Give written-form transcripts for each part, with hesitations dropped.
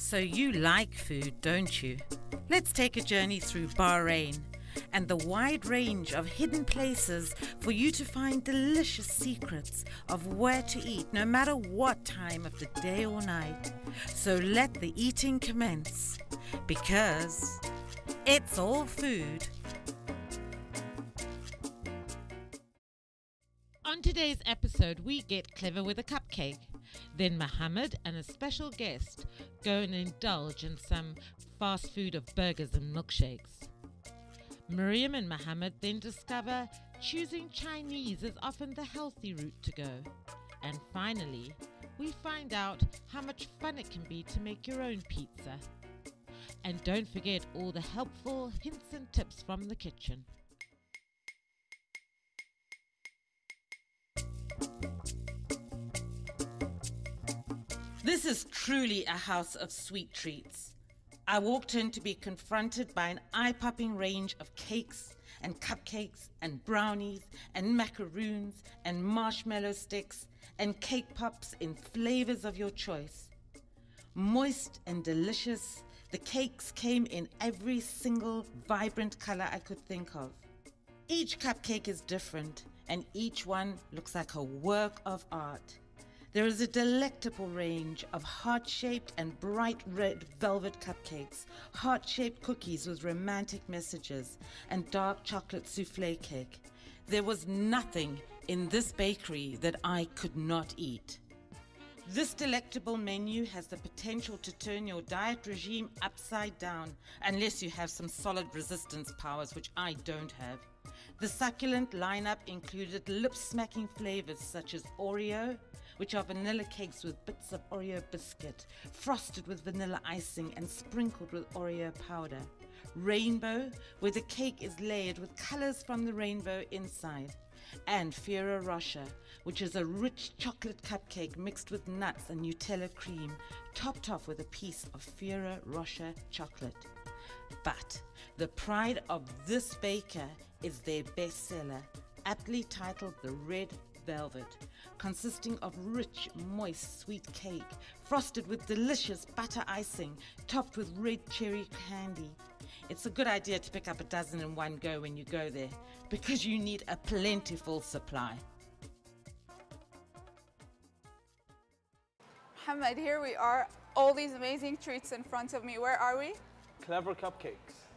So you like food, don't you? Let's take a journey through Bahrain and the wide range of hidden places for you to find delicious secrets of where to eat no matter what time of the day or night. So let the eating commence, because it's all food. On today's episode, we get clever with a cupcake. Then Mohammed and a special guest go and indulge in some fast food of burgers and milkshakes. Mariam and Mohammed then discover choosing Chinese is often the healthy route to go. And finally, we find out how much fun it can be to make your own pizza. And don't forget all the helpful hints and tips from the kitchen. This is truly a house of sweet treats. I walked in to be confronted by an eye-popping range of cakes and cupcakes and brownies and macaroons and marshmallow sticks and cake pops in flavors of your choice. Moist and delicious, the cakes came in every single vibrant color I could think of. Each cupcake is different and each one looks like a work of art. There is a delectable range of heart-shaped and bright red velvet cupcakes, heart-shaped cookies with romantic messages, and dark chocolate souffle cake. There was nothing in this bakery that I could not eat. This delectable menu has the potential to turn your diet regime upside down, unless you have some solid resistance powers, which I don't have. The succulent lineup included lip-smacking flavors such as Oreo, which are vanilla cakes with bits of Oreo biscuit, frosted with vanilla icing and sprinkled with Oreo powder. Rainbow, where the cake is layered with colors from the rainbow inside. And Ferrero Rocher, which is a rich chocolate cupcake mixed with nuts and Nutella cream, topped off with a piece of Ferrero Rocher chocolate. But the pride of this baker is their bestseller, aptly titled the Red Velvet, consisting of rich, moist, sweet cake, frosted with delicious butter icing, topped with red cherry candy. It's a good idea to pick up a dozen in one go when you go there, because you need a plentiful supply. Mohammed, here we are, all these amazing treats in front of me. Where are we? Clever cupcakes.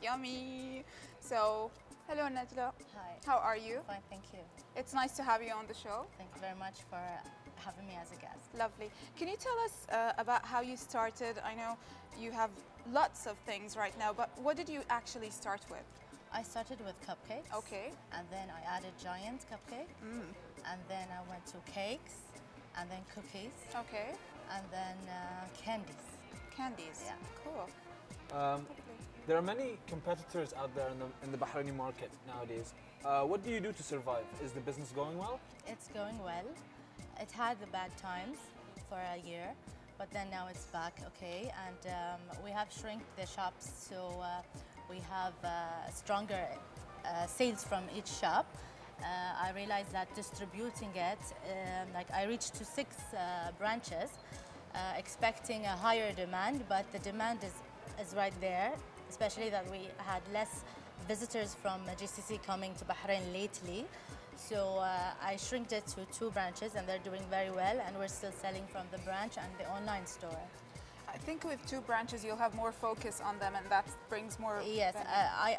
Yummy. So, hello Najla. Hi. How are you? Fine, thank you. It's nice to have you on the show. Thank you very much for having me as a guest. Lovely. Can you tell us about how you started? I know you have lots of things right now, but what did you actually start with? I started with cupcakes. Okay. And then I added giant cupcake. And then I went to cakes, and then cookies. Okay. And then candies. Candies. Yeah. Cool. There are many competitors out there in the Bahraini market nowadays. What do you do to survive? Is the business going well? It's going well. It had the bad times for a year, but then now it's back, okay. And we have shrunk the shops, so we have stronger sales from each shop. I realized that distributing it, like I reached to 6 branches, expecting a higher demand, but the demand is right there, especially that we had less visitors from GCC coming to Bahrain lately. So I shrinked it to 2 branches and they're doing very well, and we're still selling from the branch and the online store. I think with 2 branches you'll have more focus on them and that brings more... Yes,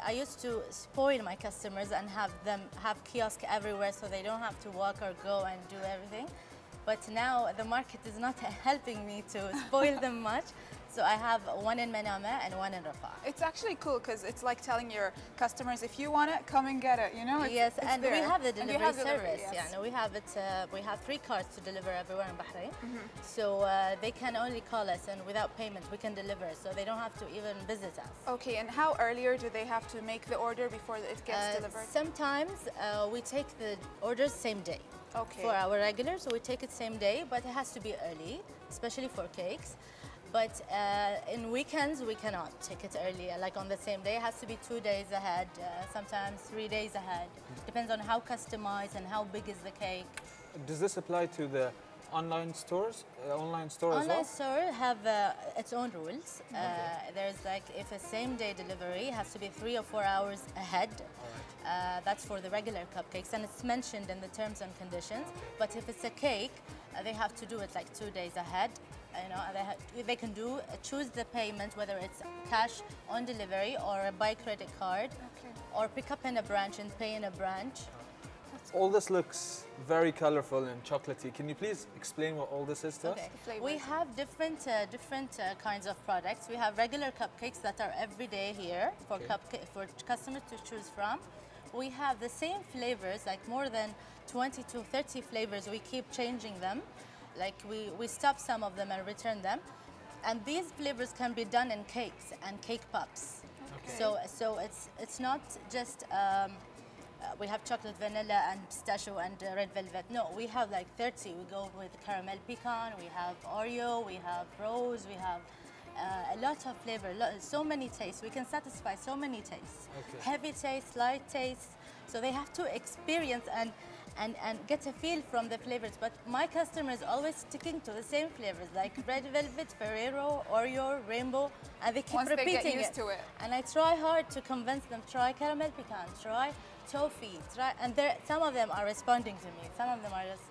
I used to spoil my customers and have them have kiosk everywhere so they don't have to walk or go and do everything. But now the market is not helping me to spoil them much. So I have 1 in Manama and 1 in Rafah. It's actually cool because it's like telling your customers, if you want it, come and get it, you know? Yes, and there. we have the delivery service. Yes. Yeah, no, we have it. We have 3 cars to deliver everywhere in Bahrain. So they can only call us, and without payment we can deliver, so they don't have to even visit us. Okay, and how earlier do they have to make the order before it gets delivered? Sometimes we take the orders same day. Okay. For our regulars, so we take it same day, but it has to be early, especially for cakes. But in weekends, we cannot take it earlier. Like on the same day, it has to be 2 days ahead, sometimes 3 days ahead. Depends on how customized and how big is the cake. Does this apply to the online stores, online store as Online well? store have its own rules. There's like if a same-day delivery has to be 3 or 4 hours ahead. That's for the regular cupcakes, and it's mentioned in the terms and conditions. But if it's a cake, they have to do it like 2 days ahead. You know, they can choose the payment, whether it's cash on delivery or by credit card, or pick up in a branch and pay in a branch. All this looks very colorful and chocolatey. Can you please explain what all this is to us? We have different kinds of products. We have regular cupcakes that are every day here for for customers to choose from. We have the same flavors, like more than 20 to 30 flavors. We keep changing them. Like we stop some of them and return them. And these flavors can be done in cakes and cake pops. So it's not just we have chocolate, vanilla, and pistachio and red velvet. No, we have like 30. We go with caramel pecan, we have Oreo, we have rose, we have a lot of flavor, so many tastes. We can satisfy so many tastes. Heavy tastes, light tastes. So they have to experience and get a feel from the flavors. But my customers always sticking to the same flavors, like red velvet, Ferrero, Oreo, rainbow, and they keep repeating they get used to it. And I try hard to convince them, try caramel pecan, try toffee, try, and some of them are responding to me. Some of them are just,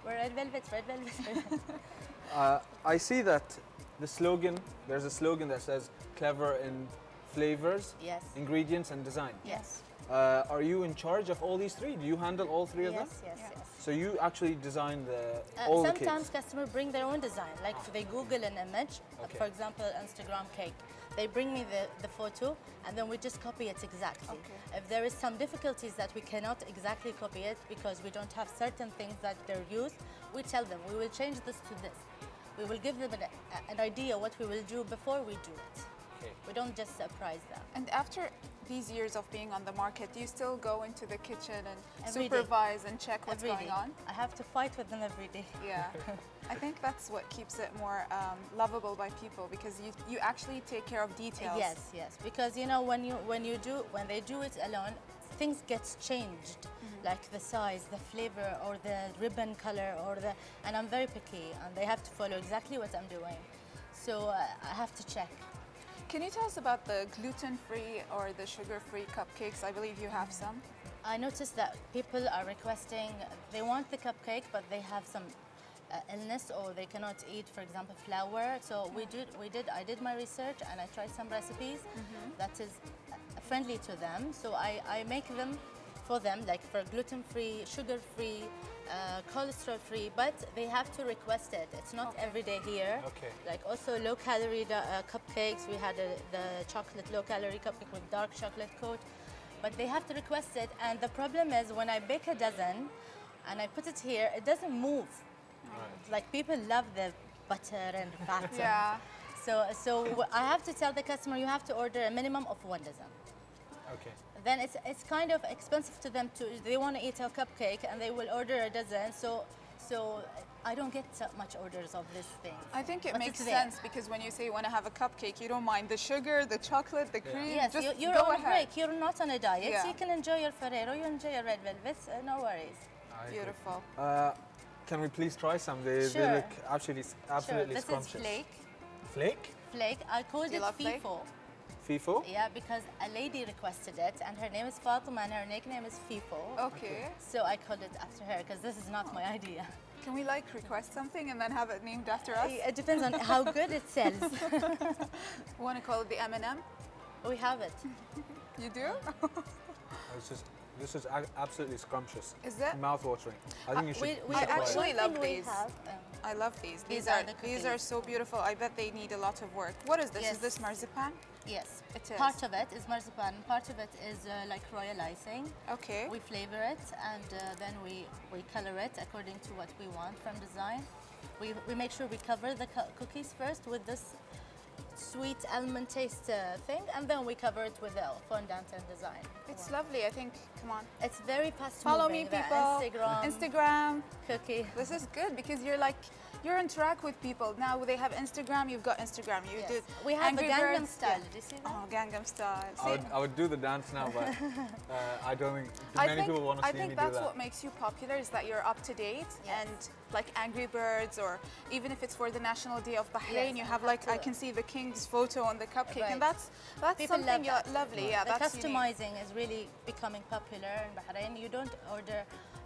red velvet, red velvet. I see that the slogan, there's a slogan that says clever in flavors, ingredients, and design. Yes. Are you in charge of all these three? Do you handle all three of them? Yes. So you actually design all the cakes? Sometimes customers bring their own design. Like if they Google an image, for example, Instagram cake, they bring me the photo and then we just copy it exactly. If there is some difficulties that we cannot exactly copy it because we don't have certain things that they're used, we tell them we will change this to this. We will give them an idea what we will do before we do it. We don't just surprise them. And after these years of being on the market, do you still go into the kitchen and Every supervise day. and check what's Every going day. on? I have to fight with them every day. Yeah. I think that's what keeps it more lovable by people, because you actually take care of details. Yes. Because you know when they do it alone, things get changed, like the size, the flavor, or the ribbon color, and I'm very picky, and they have to follow exactly what I'm doing. So I have to check. Can you tell us about the gluten-free or the sugar-free cupcakes? I believe you have some. I noticed that people are requesting, they want the cupcake, but they have some illness or they cannot eat, for example, flour. So I did my research and I tried some recipes that is friendly to them. So I make them for them, like for gluten-free, sugar-free, cholesterol-free, but they have to request it. It's not every day here. Like also low-calorie cupcakes. We had the chocolate low-calorie cupcake with dark chocolate coat, but they have to request it. And the problem is when I bake a dozen and I put it here, it doesn't move. Like people love the butter and fat. So I have to tell the customer you have to order a minimum of 1 dozen. Then it's kind of expensive to them to, they want to eat a cupcake and they will order a dozen. So I don't get so much orders of this thing. I think it makes sense because when you say you want to have a cupcake, you don't mind the sugar, the chocolate, the cream. Yes, just you're go on ahead. break. You're not on a diet. So you can enjoy your Ferrero, you enjoy your red velvets. No worries. Beautiful. Can we please try some? They look absolutely This scrumptious. is flake. Flake? Flake. I called it FIFO. FIFO? Yeah, because a lady requested it, and her name is Fatima, and her nickname is FIFO. Okay. So I called it after her, because this is not my idea. Can we like request something and then have it named after us? It depends on how good it sells. Want to call it the M&M? We have it. You do? This is absolutely scrumptious. Is it? Mouth-watering. I think you should. I actually love these. Have, I love these. These are so beautiful. I bet they need a lot of work. What is this? Yes. Is this marzipan? Yes. It is. Part of it is marzipan. Part of it is like royal icing. Okay. We flavor it and then we color it according to what we want from design. We make sure we cover the cookies first with this sweet almond taste thing, and then we cover it with the fondant and design. It's lovely. I think. Come on. It's very fast Follow moving. me, people. Instagram Instagram cookie. This is good because you're like You interact with people. Now they have Instagram, you've got Instagram. You Yes. do We have Angry a Gangnam Birds. style. Yeah. Did you see that? Oh, Gangnam Style. I would do the dance now, but I don't think I many think, people want to I see me think do that's that. what makes you popular, is that you're up to date. Yes. And like Angry Birds, or even if it's for the National Day of Bahrain, Yes, you have like, I can see the king's photo on the cupcake. Right. And that's People something love that. lovely. Yeah, The that's unique. customizing is really becoming popular in Bahrain. You don't order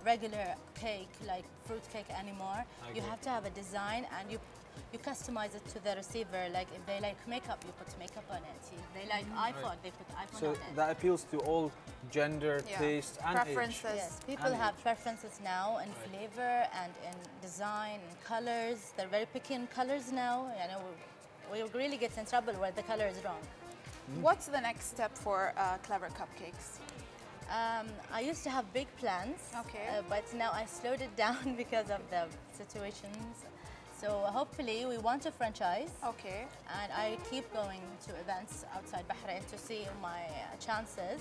regular cake like fruit cake anymore. You have to have a design, and you customize it to the receiver. Like if they like makeup, you put makeup on it. If they like iPhone, they put iPhone So on it. that appeals to all gender, Yeah. taste, and Preferences. age. Yes, people have preferences now in flavor and in design and colors. They're very picky in colors now. You know, we really get in trouble where the color is wrong. What's the next step for Clever Cupcakes? I used to have big plans, Okay. but now I slowed it down because of the situations. So hopefully we want to franchise, Okay. and I keep going to events outside Bahrain to see my chances.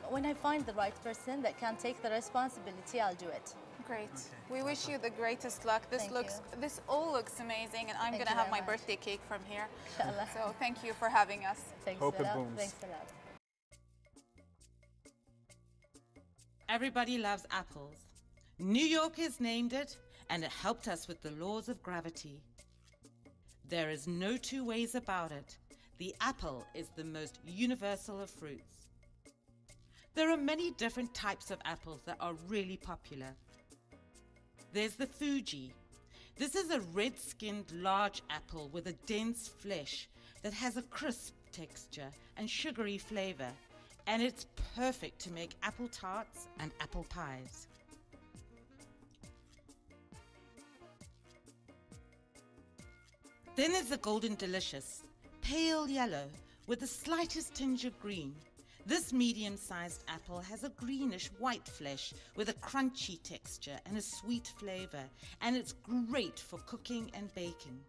When I find the right person that can take the responsibility, I'll do it. Great. We wish you the greatest luck. This all looks amazing, and I'm Thank gonna you have very my much. birthday cake from here. Inshallah. So thank you for having us. Thanks Hope a it lot. booms. Thanks a lot. Everybody loves apples. New Yorkers named it, and it helped us with the laws of gravity. There is no two ways about it. The apple is the most universal of fruits. There are many different types of apples that are really popular. There's the Fuji. This is a red-skinned large apple with a dense flesh that has a crisp texture and sugary flavor, and it's perfect to make apple tarts and apple pies. Then there's the Golden Delicious, pale yellow with the slightest tinge of green. This medium-sized apple has a greenish white flesh with a crunchy texture and a sweet flavor, and it's great for cooking and baking.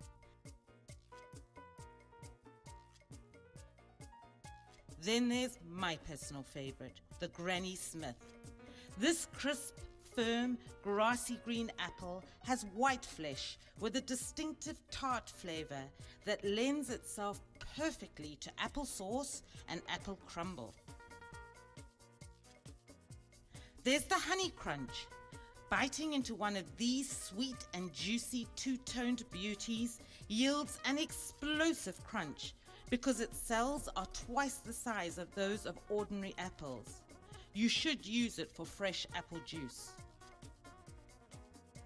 Then there's my personal favorite, the Granny Smith. This crisp, firm, grassy green apple has white flesh with a distinctive tart flavor that lends itself perfectly to applesauce and apple crumble. There's the Honey Crunch. Biting into one of these sweet and juicy two-toned beauties yields an explosive crunch because its cells are twice the size of those of ordinary apples. You should use it for fresh apple juice.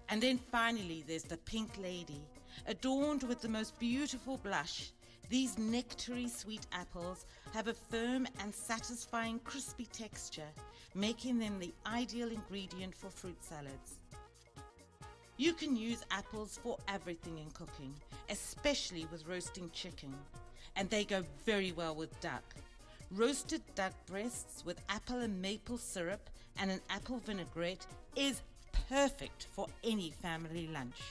And then finally there's the Pink Lady, adorned with the most beautiful blush. These nectary sweet apples have a firm and satisfying crispy texture, making them the ideal ingredient for fruit salads. You can use apples for everything in cooking, especially with roasting chicken, and they go very well with duck. Roasted duck breasts with apple and maple syrup and an apple vinaigrette is perfect for any family lunch.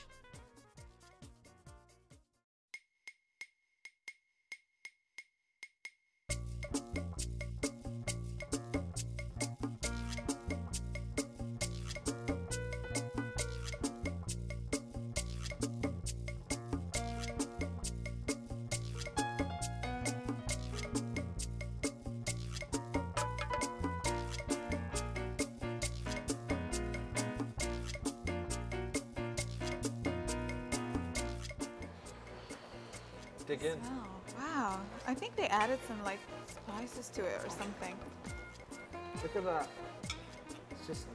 Dig in. Oh, wow. I think they added some like spices to it or something. Look at that. It's just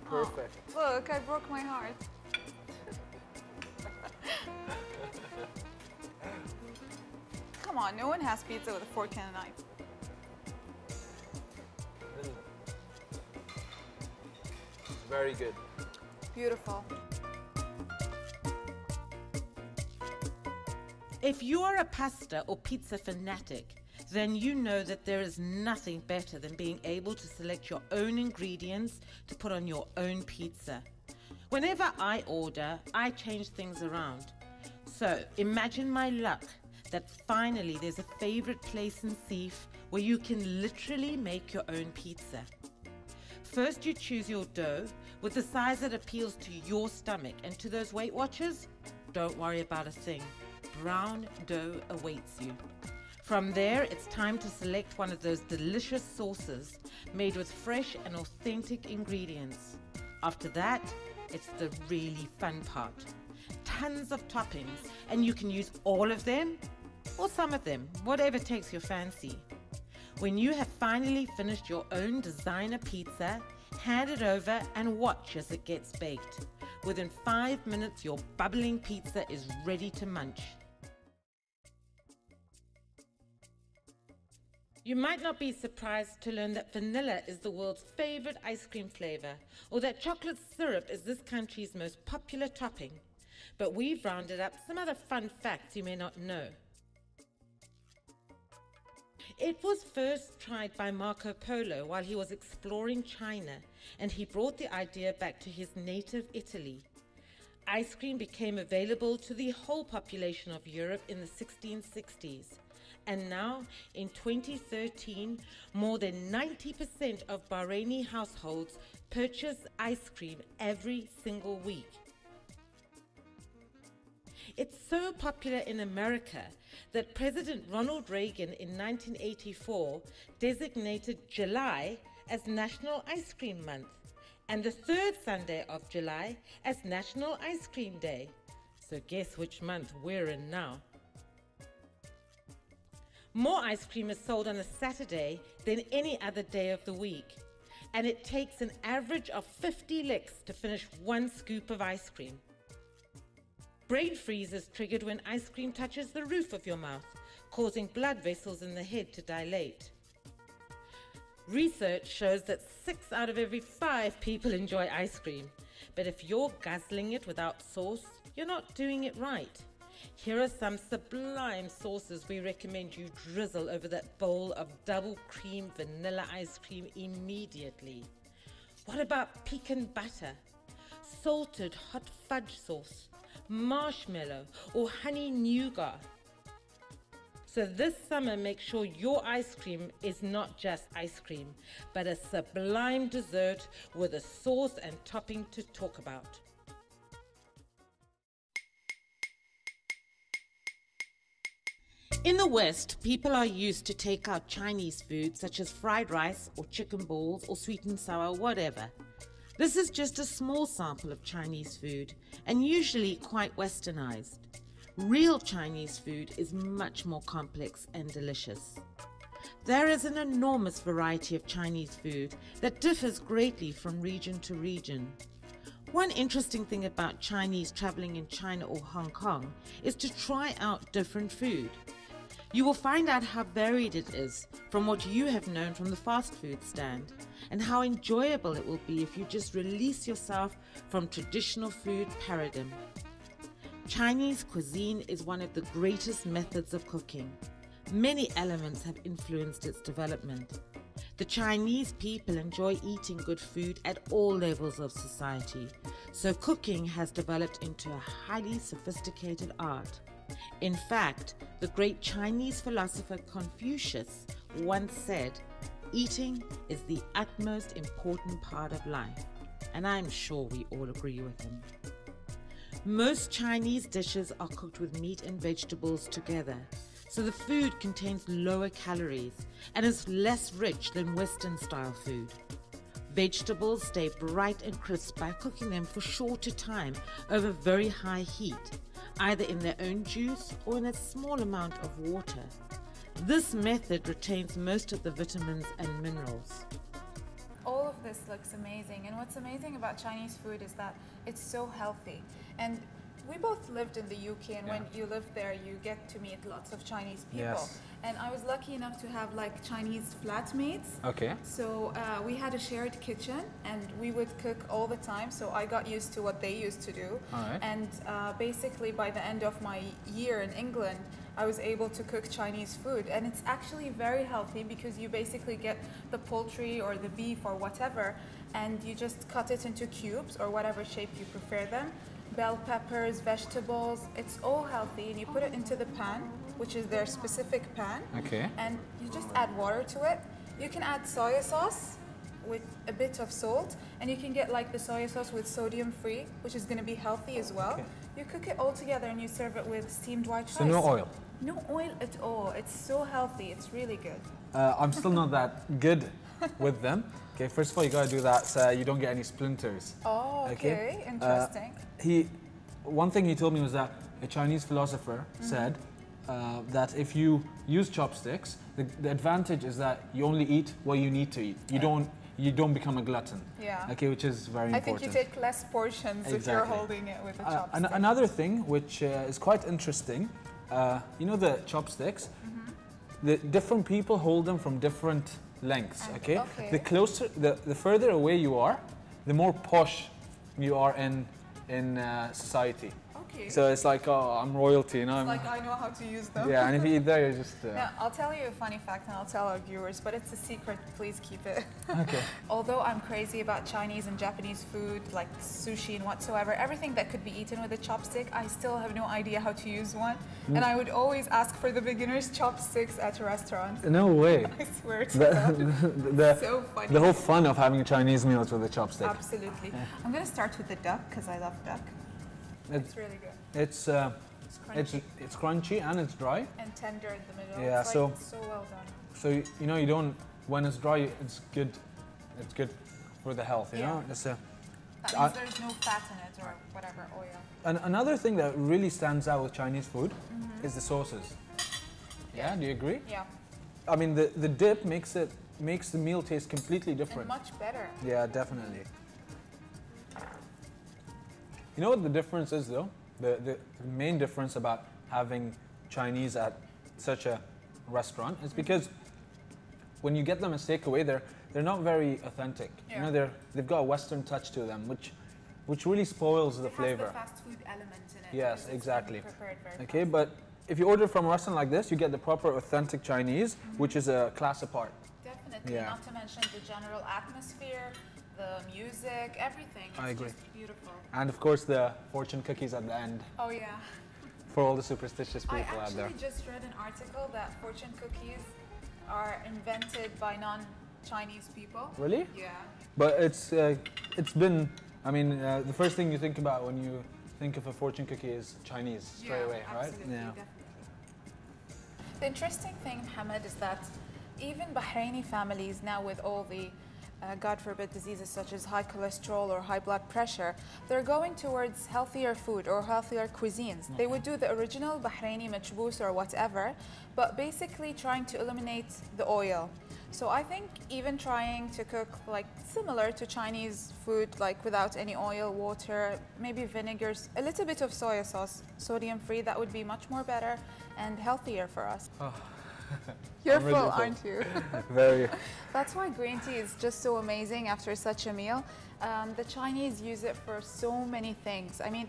perfect. Oh, look, I broke my heart. Come on, no one has pizza with a fork and a knife. Very good. Beautiful. If you are a pasta or pizza fanatic, then you know that there is nothing better than being able to select your own ingredients to put on your own pizza. Whenever I order, I change things around. So imagine my luck that finally there's a favorite place in Sif where you can literally make your own pizza. First you choose your dough with the size that appeals to your stomach, and to those Weight Watchers, don't worry about a thing. Brown dough awaits you. From there, it's time to select one of those delicious sauces made with fresh and authentic ingredients. After that, it's the really fun part. Tons of toppings, and you can use all of them or some of them, whatever takes your fancy. When you have finally finished your own designer pizza, hand it over and watch as it gets baked. Within 5 minutes, your bubbling pizza is ready to munch. You might not be surprised to learn that vanilla is the world's favorite ice cream flavor, or that chocolate syrup is this country's most popular topping. But we've rounded up some other fun facts you may not know. It was first tried by Marco Polo while he was exploring China, and he brought the idea back to his native Italy. Ice cream became available to the whole population of Europe in the 1660s. And now, in 2013, more than 90% of Bahraini households purchase ice cream every single week. It's so popular in America that President Ronald Reagan in 1984 designated July as National Ice Cream Month, and the third Sunday of July as National Ice Cream Day. So guess which month we're in now. More ice cream is sold on a Saturday than any other day of the week, and it takes an average of 50 licks to finish one scoop of ice cream. Brain freeze is triggered when ice cream touches the roof of your mouth, causing blood vessels in the head to dilate. Research shows that 6 out of every 5 people enjoy ice cream, but if you're guzzling it without sauce, you're not doing it right. Here are some sublime sauces we recommend you drizzle over that bowl of double cream vanilla ice cream immediately. What about pecan butter, salted hot fudge sauce, marshmallow, or honey nougat? So this summer, make sure your ice cream is not just ice cream, but a sublime dessert with a sauce and topping to talk about. In the West, people are used to take out Chinese food such as fried rice or chicken balls or sweet and sour, whatever. This is just a small sample of Chinese food and usually quite westernized. Real Chinese food is much more complex and delicious. There is an enormous variety of Chinese food that differs greatly from region to region. One interesting thing about Chinese traveling in China or Hong Kong is to try out different food. You will find out how varied it is from what you have known from the fast food stand, and how enjoyable it will be if you just release yourself from traditional food paradigm. Chinese cuisine is one of the greatest methods of cooking. Many elements have influenced its development. The Chinese people enjoy eating good food at all levels of society, so cooking has developed into a highly sophisticated art. In fact, the great Chinese philosopher Confucius once said, "Eating is the utmost important part of life," and I'm sure we all agree with him. Most Chinese dishes are cooked with meat and vegetables together, so the food contains lower calories and is less rich than Western-style food. Vegetables stay bright and crisp by cooking them for shorter time over very high heat, either in their own juice or in a small amount of water. This method retains most of the vitamins and minerals. All of this looks amazing, and what's amazing about Chinese food is that it's so healthy. And we both lived in the UK, and when you live there, you get to meet lots of Chinese people. Yes. And I was lucky enough to have like Chinese flatmates. Okay. So we had a shared kitchen, and we would cook all the time. So I got used to what they used to do. All right. And basically, by the end of my year in England, I was able to cook Chinese food, and it's actually very healthy because you basically get the poultry or the beef or whatever, and you just cut it into cubes or whatever shape you prefer them. Bell peppers, vegetables, it's all healthy, and you put it into the pan, which is their specific pan. Okay. And you just add water to it. You can add soy sauce, with a bit of salt, and you can get like the soy sauce with sodium free, which is going to be healthy as well. Okay. You cook it all together and you serve it with steamed white rice. So no oil? No oil at all. It's so healthy. It's really good. I'm still not that good with them. Okay, first of all, you gotta do that so you don't get any splinters. Oh, okay. Interesting. One thing he told me was that a Chinese philosopher said that if you use chopsticks, the advantage is that you only eat what you need to eat. You don't become a glutton. Yeah. Okay, which is very I important. think you take less portions if you're holding it with a chopstick. Another thing which is quite interesting, you know the chopsticks? The different people hold them from different lengths, okay? The closer, the further away you are, the more posh you are in society. Okay. So it's like, oh, I'm royalty, you know? It's like I know how to use them. Yeah, and if you eat there, you're just... Now, I'll tell you a funny fact and I'll tell our viewers, but it's a secret, please keep it. Okay. Although I'm crazy about Chinese and Japanese food, like sushi and whatsoever, everything that could be eaten with a chopstick, I still have no idea how to use one. And I would always ask for the beginner's chopsticks at a restaurant. No way. I swear to God. So funny. The whole fun of having Chinese meals with a chopstick. Absolutely. Yeah. I'm going to start with the duck because I love duck. It's really good. It's crunchy and it's dry. And tender in the middle. Yeah, it's so like so well done. So you know, you don't, when it's dry, it's good. It's good for the health, you know. It's that means there's no fat in it or whatever oil. And another thing that really stands out with Chinese food is the sauces. Yeah, do you agree? Yeah. I mean, the dip makes the meal taste completely different. And much better. Yeah, definitely. You know what the difference is, though? The main difference about having Chinese at such a restaurant is because when you get them as takeaway, they're not very authentic. Yeah. You know, they've got a Western touch to them, which really spoils the flavor. It has the fast food element in it. Yes, exactly. Very okay, but if you order from a restaurant like this, you get the proper authentic Chinese, which is a class apart. Definitely, Yeah. not to mention the general atmosphere, the music, everything. It's I agree. Just beautiful. And of course, the fortune cookies at the end Oh yeah. for all the superstitious people I out there. actually just read an article that fortune cookies are invented by non-Chinese people. Really? Yeah. But it's been, I mean, the first thing you think about when you think of a fortune cookie is Chinese straight away, right? Absolutely, definitely. The interesting thing, Mohammed, is that even Bahraini families now with all the God forbid diseases such as high cholesterol or high blood pressure, they're going towards healthier food or healthier cuisines. They would do the original Bahraini majboos or whatever, but basically trying to eliminate the oil. So I think even trying to cook like similar to Chinese food, like without any oil, water, maybe vinegars, a little bit of soy sauce, sodium free, that would be much more better and healthier for us. Oh. You're really full, full. aren't you? Very. That's why green tea is just so amazing after such a meal. The Chinese use it for so many things. I mean,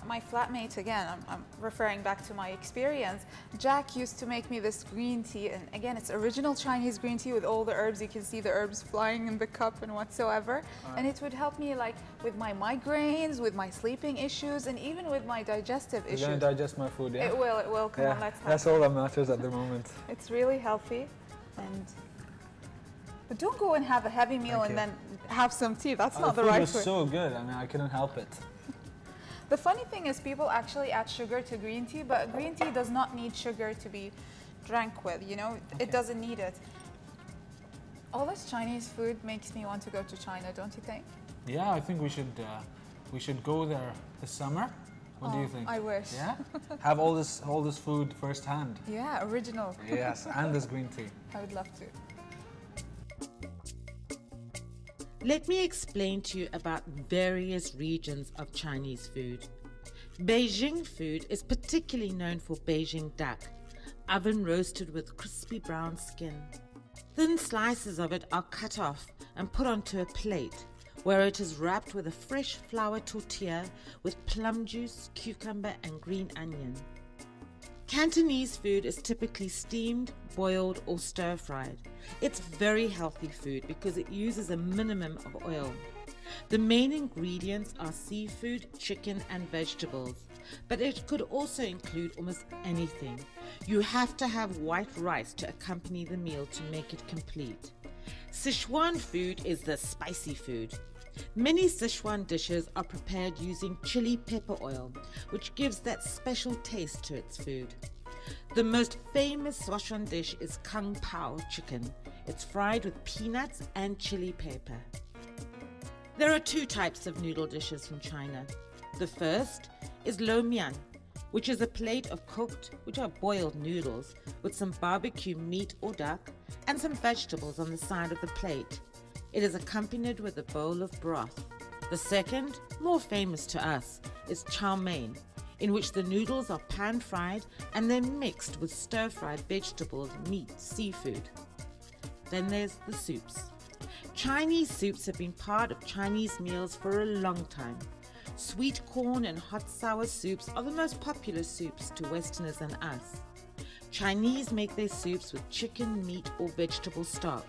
my flatmate, again, I'm referring back to my experience, Jack used to make me this green tea, and again, it's original Chinese green tea with all the herbs. You can see the herbs flying in the cup and whatsoever. And it would help me like with my migraines, with my sleeping issues, and even with my digestive issues. You're gonna digest my food, yeah? It will. Come on, let's have that's all that matters at the moment. It's really healthy, but don't go and have a heavy meal and then have some tea. That's not the right way. The food was so good. I mean, I couldn't help it. The funny thing is people actually add sugar to green tea, but green tea does not need sugar to be drank with, you know? It doesn't need it. All this Chinese food makes me want to go to China, don't you think? Yeah, I think we should go there this summer. What do you think? I wish. Yeah? Have all this food firsthand. Yeah, original. Yes, and this green tea. I would love to. Let me explain to you about various regions of Chinese food. Beijing food is particularly known for Beijing duck, oven roasted with crispy brown skin. Thin slices of it are cut off and put onto a plate, where it is wrapped with a fresh flour tortilla with plum juice, cucumber and green onion. Cantonese food is typically steamed, boiled or stir-fried. It's very healthy food because it uses a minimum of oil. The main ingredients are seafood, chicken and vegetables, but it could also include almost anything. You have to have white rice to accompany the meal to make it complete. Sichuan food is the spicy food. Many Sichuan dishes are prepared using chili pepper oil, which gives that special taste to its food. The most famous Sichuan dish is kung pao chicken. It's fried with peanuts and chili pepper. There are two types of noodle dishes from China. The first is lo mian, which is a plate of cooked, which are boiled noodles, with some barbecue meat or duck and some vegetables on the side of the plate. It is accompanied with a bowl of broth. The second, more famous to us, is chow mein, in which the noodles are pan-fried and then mixed with stir-fried vegetables, meat, seafood. Then there's the soups. Chinese soups have been part of Chinese meals for a long time. Sweet corn and hot sour soups are the most popular soups to Westerners and us. Chinese make their soups with chicken, meat or vegetable stock,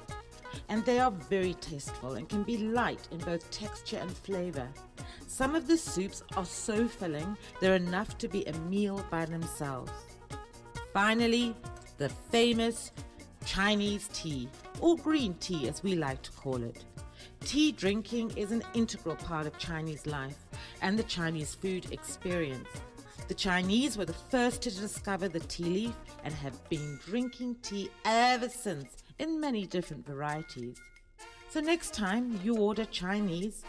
and they are very tasteful and can be light in both texture and flavor. Some of the soups are so filling they're enough to be a meal by themselves. Finally, the famous Chinese tea, or green tea as we like to call it. Tea drinking is an integral part of Chinese life and the Chinese food experience. The Chinese were the first to discover the tea leaf and have been drinking tea ever since in many different varieties. So next time you order Chinese,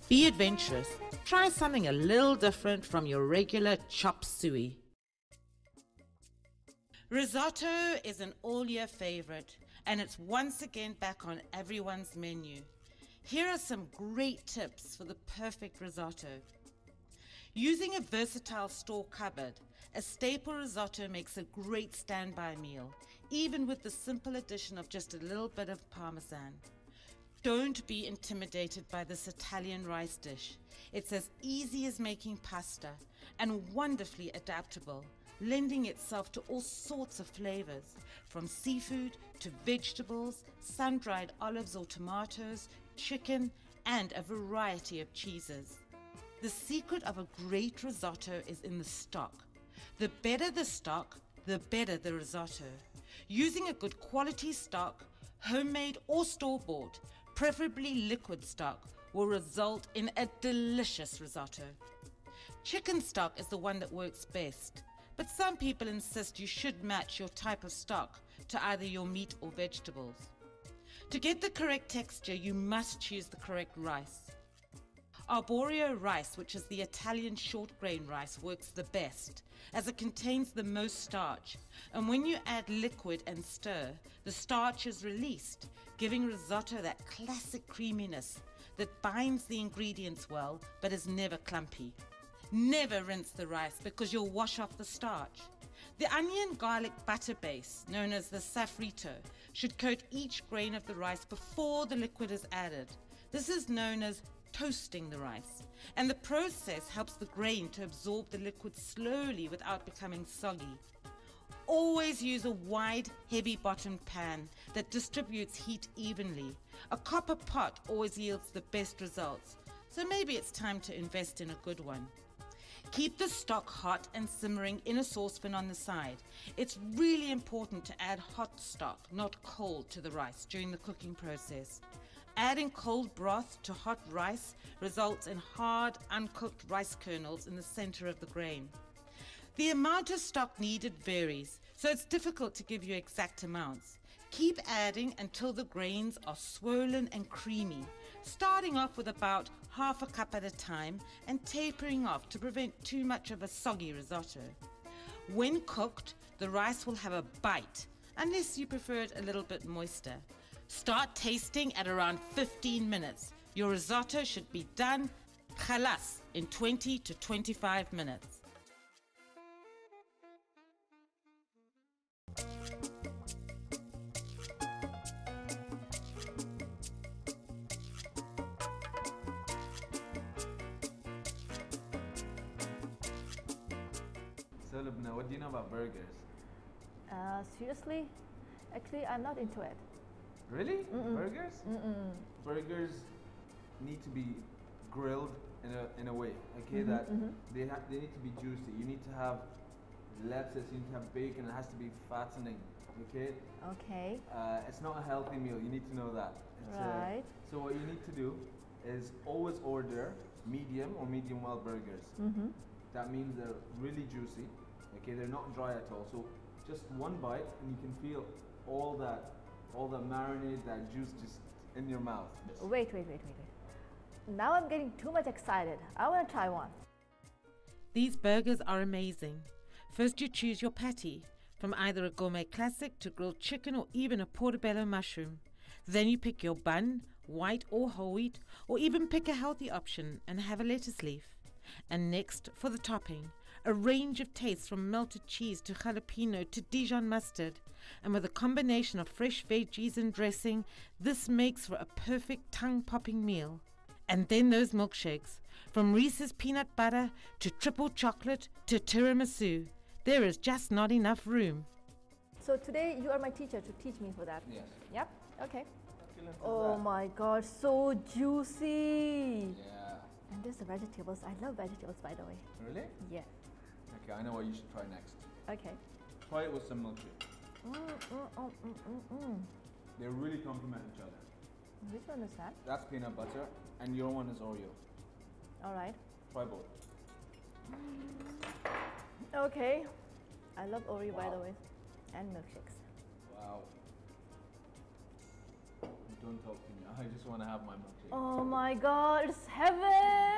be adventurous. Try something a little different from your regular chop suey. Risotto is an all-year favorite, and it's once again back on everyone's menu. Here are some great tips for the perfect risotto. Using a versatile store cupboard, a staple risotto makes a great standby meal, even with the simple addition of just a little bit of parmesan. Don't be intimidated by this Italian rice dish. It's as easy as making pasta and wonderfully adaptable, lending itself to all sorts of flavors, from seafood to vegetables, sun-dried olives or tomatoes, chicken, and a variety of cheeses. The secret of a great risotto is in the stock. The better the stock, the better the risotto. Using a good quality stock, homemade or store-bought, preferably liquid stock, will result in a delicious risotto. Chicken stock is the one that works best, but some people insist you should match your type of stock to either your meat or vegetables. To get the correct texture, you must choose the correct rice. Arborio rice, which is the Italian short grain rice, works the best as it contains the most starch, and when you add liquid and stir, the starch is released, giving risotto that classic creaminess that binds the ingredients well but is never clumpy. Never rinse the rice because you'll wash off the starch. The onion garlic butter base, known as the sofrito, should coat each grain of the rice before the liquid is added. This is known as toasting the rice, and the process helps the grain to absorb the liquid slowly without becoming soggy. Always use a wide, heavy-bottomed pan that distributes heat evenly. A copper pot always yields the best results, so maybe it's time to invest in a good one. Keep the stock hot and simmering in a saucepan on the side. It's really important to add hot stock, not cold, to the rice during the cooking process. Adding cold broth to hot rice results in hard, uncooked rice kernels in the center of the grain. The amount of stock needed varies, so it's difficult to give you exact amounts. Keep adding until the grains are swollen and creamy, starting off with about half a cup at a time and tapering off to prevent too much of a soggy risotto. When cooked, the rice will have a bite, unless you prefer it a little bit moister. Start tasting at around 15 minutes. Your risotto should be done, khalas, in 20 to 25 minutes. So Lubna, what do you know about burgers? Seriously? Actually, I'm not into it. Really? Burgers? Burgers need to be grilled in a way, okay? That they need to be juicy. You need to have lettuce, you need to have bacon, it has to be fattening, okay? Okay. It's not a healthy meal, you need to know that. Right. So what you need to do is always order medium or medium well burgers. That means they're really juicy, okay? They're not dry at all. So just one bite and you can feel all the marinade, that juice just in your mouth. Wait. Now I'm getting too much excited. I want to try one. These burgers are amazing. First you choose your patty, from either a gourmet classic to grilled chicken or even a portobello mushroom. Then you pick your bun, white or whole wheat, or even pick a healthy option and have a lettuce leaf. And next, for the topping, a range of tastes from melted cheese to jalapeno to Dijon mustard. And with a combination of fresh veggies and dressing, this makes for a perfect tongue-popping meal. And then those milkshakes, from Reese's peanut butter to triple chocolate to tiramisu. There is just not enough room. So today you are my teacher to teach me for that? Yes. Yep, okay. Oh my god, so juicy! Yeah. And there's the vegetables. I love vegetables, by the way. Really? Yeah. Okay, I know what you should try next. Okay. Try it with some milkshake. They really complement each other. Which one is that? That's peanut butter, and your one is Oreo. Alright. Try both. Okay. I love Oreo, by the way. And milkshakes. Wow. Don't talk to me. I just want to have my milkshake. Oh my god, it's heaven!